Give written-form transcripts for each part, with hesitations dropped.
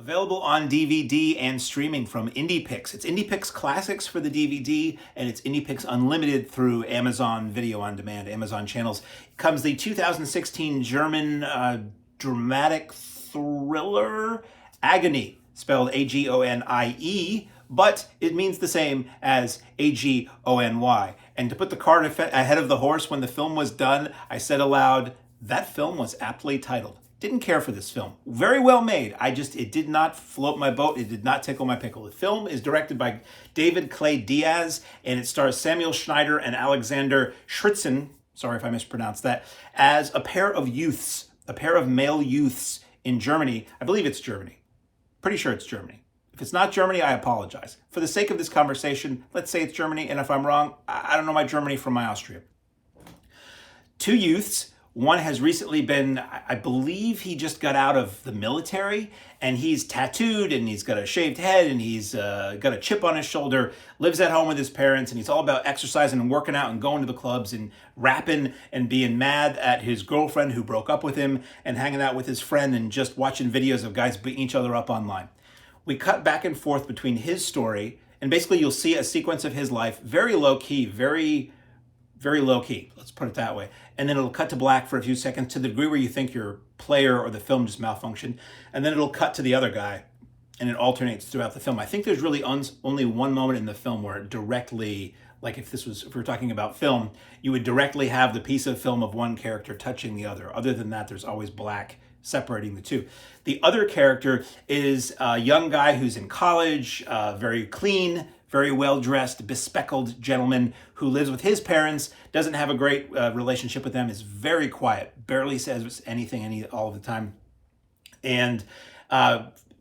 Available on DVD and streaming from Indiepix. It's Indiepix Classics for the DVD, and it's Indiepix Unlimited through Amazon Video on Demand, Amazon channels. It comes the 2016 German dramatic thriller AGONIE, spelled A-G-O-N-I-E, but it means the same as A-G-O-N-Y. And to put the cart ahead of the horse, when the film was done, I said aloud, that film was aptly titled. Didn't care for this film. Very well made. It did not float my boat. It did not tickle my pickle. The film is directed by David Clay Diaz, and it stars Samuel Schneider and Alexandra Srtschin, sorry if I mispronounced that, as a pair of male youths in Germany. I believe it's Germany. Pretty sure it's Germany. If it's not Germany, I apologize. For the sake of this conversation, let's say it's Germany, and if I'm wrong, I don't know my Germany from my Austria. Two youths. One has recently been, I believe he just got out of the military, and he's tattooed, and he's got a shaved head, and he's got a chip on his shoulder, lives at home with his parents, and he's all about exercising and working out and going to the clubs and rapping and being mad at his girlfriend who broke up with him and hanging out with his friend and just watching videos of guys beating each other up online. We cut back and forth between his story, and basically you'll see a sequence of his life, very low-key, very low-key, let's put it that way. And then it'll cut to black for a few seconds to the degree where you think your player or the film just malfunctioned. And then it'll cut to the other guy, and it alternates throughout the film. I think there's really only one moment in the film where it directly, like if we're talking about film, you would directly have the piece of film of one character touching the other. Other than that, there's always black separating the two. The other character is a young guy who's in college, very clean, very well-dressed, bespectacled gentleman who lives with his parents, doesn't have a great relationship with them, is very quiet, barely says anything all the time, and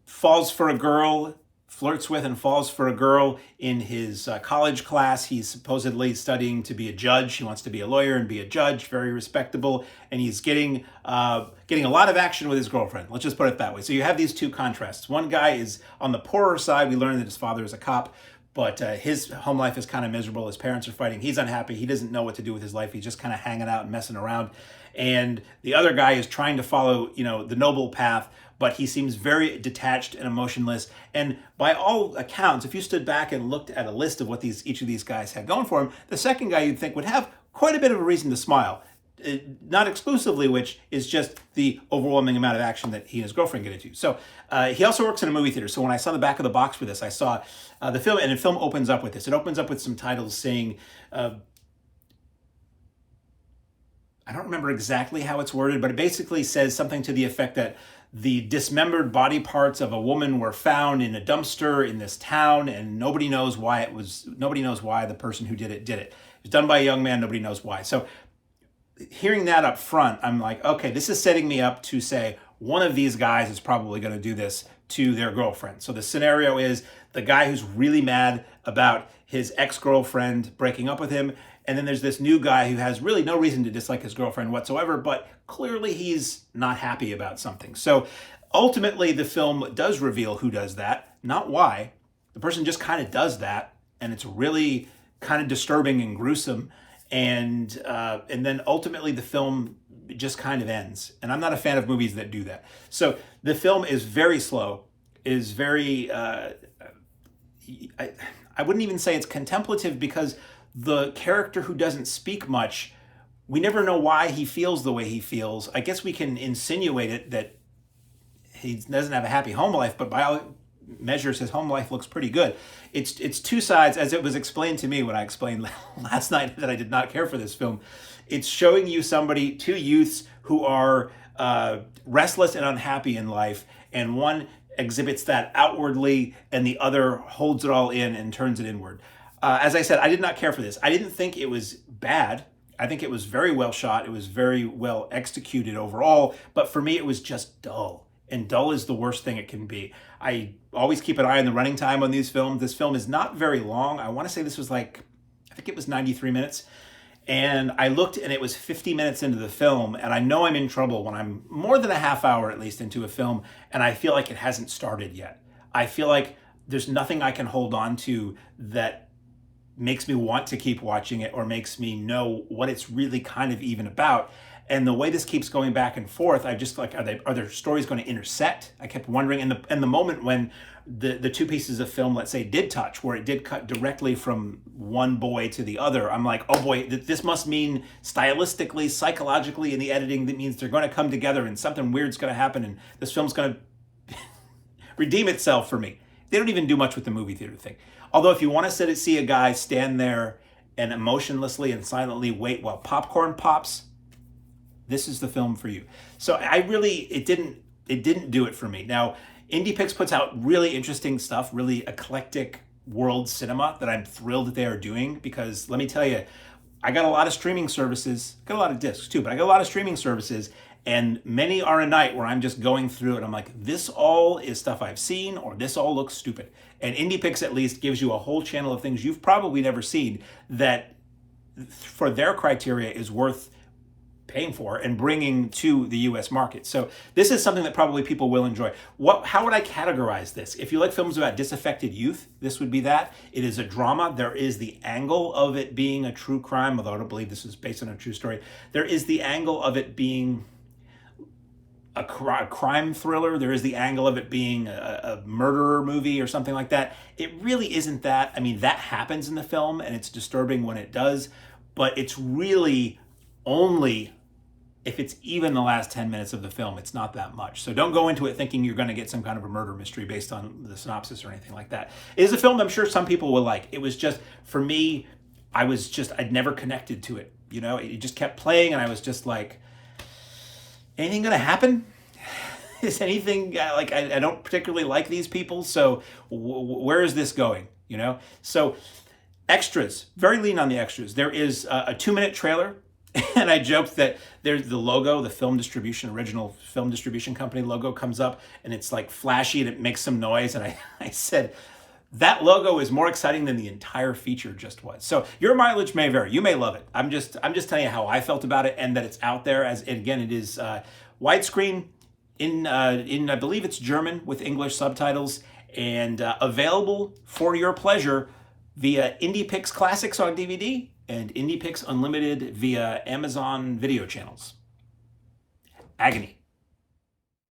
falls for a girl, flirts with and falls for a girl in his college class. He's supposedly studying to be a judge. He wants to be a lawyer and be a judge, very respectable, and he's getting a lot of action with his girlfriend. Let's just put it that way. So you have these two contrasts. One guy is on the poorer side. We learn that his father is a cop, but his home life is kind of miserable. His parents are fighting. He's unhappy. He doesn't know what to do with his life. He's just kind of hanging out and messing around. And the other guy is trying to follow, the noble path, but he seems very detached and emotionless. And by all accounts, if you stood back and looked at a list of what each of these guys had going for him, the second guy you'd think would have quite a bit of a reason to smile. Not exclusively, which is just the overwhelming amount of action that he and his girlfriend get into. So he also works in a movie theater. So when I saw the back of the box for this, I saw the film, and the film opens up with this. It opens up with some titles saying, I don't remember exactly how it's worded, but it basically says something to the effect that the dismembered body parts of a woman were found in a dumpster in this town, and nobody knows why the person who did it did it. It was done by a young man, nobody knows why. So hearing that up front, I'm like, okay, this is setting me up to say one of these guys is probably going to do this to their girlfriend. So the scenario is the guy who's really mad about his ex-girlfriend breaking up with him, and then there's this new guy who has really no reason to dislike his girlfriend whatsoever, but clearly he's not happy about something. So ultimately the film does reveal who does that, not why. The person just kind of does that, and it's really kind of disturbing and gruesome. And then ultimately the film just kind of ends. And I'm not a fan of movies that do that. So the film is very slow, is very, I wouldn't even say it's contemplative, because the character who doesn't speak much, we never know why he feels the way he feels. I guess we can insinuate it that he doesn't have a happy home life, but by all measures, his home life looks pretty good. It's two sides, as it was explained to me when I explained last night that I did not care for this film. It's showing you two youths who are restless and unhappy in life, and one exhibits that outwardly, and the other holds it all in and turns it inward. As I said, I did not care for this. I didn't think it was bad. I think it was very well shot. It was very well executed overall, but for me, it was just dull. And dull is the worst thing it can be. I always keep an eye on the running time on these films. This film is not very long. I want to say this was I think it was 93 minutes. And I looked, and it was 50 minutes into the film, and I know I'm in trouble when I'm more than a half hour at least into a film, and I feel like it hasn't started yet. I feel like there's nothing I can hold on to that makes me want to keep watching it or makes me know what it's really kind of even about. And the way this keeps going back and forth, I just like, are their stories going to intersect? I kept wondering, and the moment when the two pieces of film, let's say, did touch, where it did cut directly from one boy to the other, I'm like, oh boy, this must mean stylistically, psychologically, in the editing, that means they're going to come together and something weird's going to happen and this film's going to redeem itself for me. They don't even do much with the movie theater thing. Although if you want to see a guy stand there and emotionlessly and silently wait while popcorn pops, this is the film for you. So it didn't do it for me. Now, Indiepix puts out really interesting stuff, really eclectic world cinema that I'm thrilled that they are doing, because let me tell you, I got a lot of streaming services, got a lot of discs too, but I got a lot of streaming services, and many are a night where I'm just going through it. I'm like, this all is stuff I've seen, or this all looks stupid. And Indiepix at least gives you a whole channel of things you've probably never seen that for their criteria is worth paying for and bringing to the US market. So this is something that probably people will enjoy. How would I categorize this? If you like films about disaffected youth, this would be that. It is a drama. There is the angle of it being a true crime, although I don't believe this is based on a true story. There is the angle of it being a crime thriller. There is the angle of it being a murderer movie or something like that. It really isn't that. I mean, that happens in the film and it's disturbing when it does, but it's really only, if it's even the last 10 minutes of the film, it's not that much. So don't go into it thinking you're going to get some kind of a murder mystery based on the synopsis or anything like that. It is a film I'm sure some people will like. It was just, for me, I'd never connected to it. You know, it just kept playing and I was just like, anything going to happen? Is anything, like, I don't particularly like these people, so where is this going, you know? So extras, very lean on the extras. There is a 2-minute trailer. And I joked that there's the logo, the original film distribution company logo comes up and it's like flashy and it makes some noise. And I said, that logo is more exciting than the entire feature just was. So your mileage may vary. You may love it. I'm just telling you how I felt about it and that it's out there. And again, it is widescreen in I believe it's German with English subtitles, and available for your pleasure via Indiepix Classics on DVD and Indiepix Unlimited via Amazon video channels. AGONIE.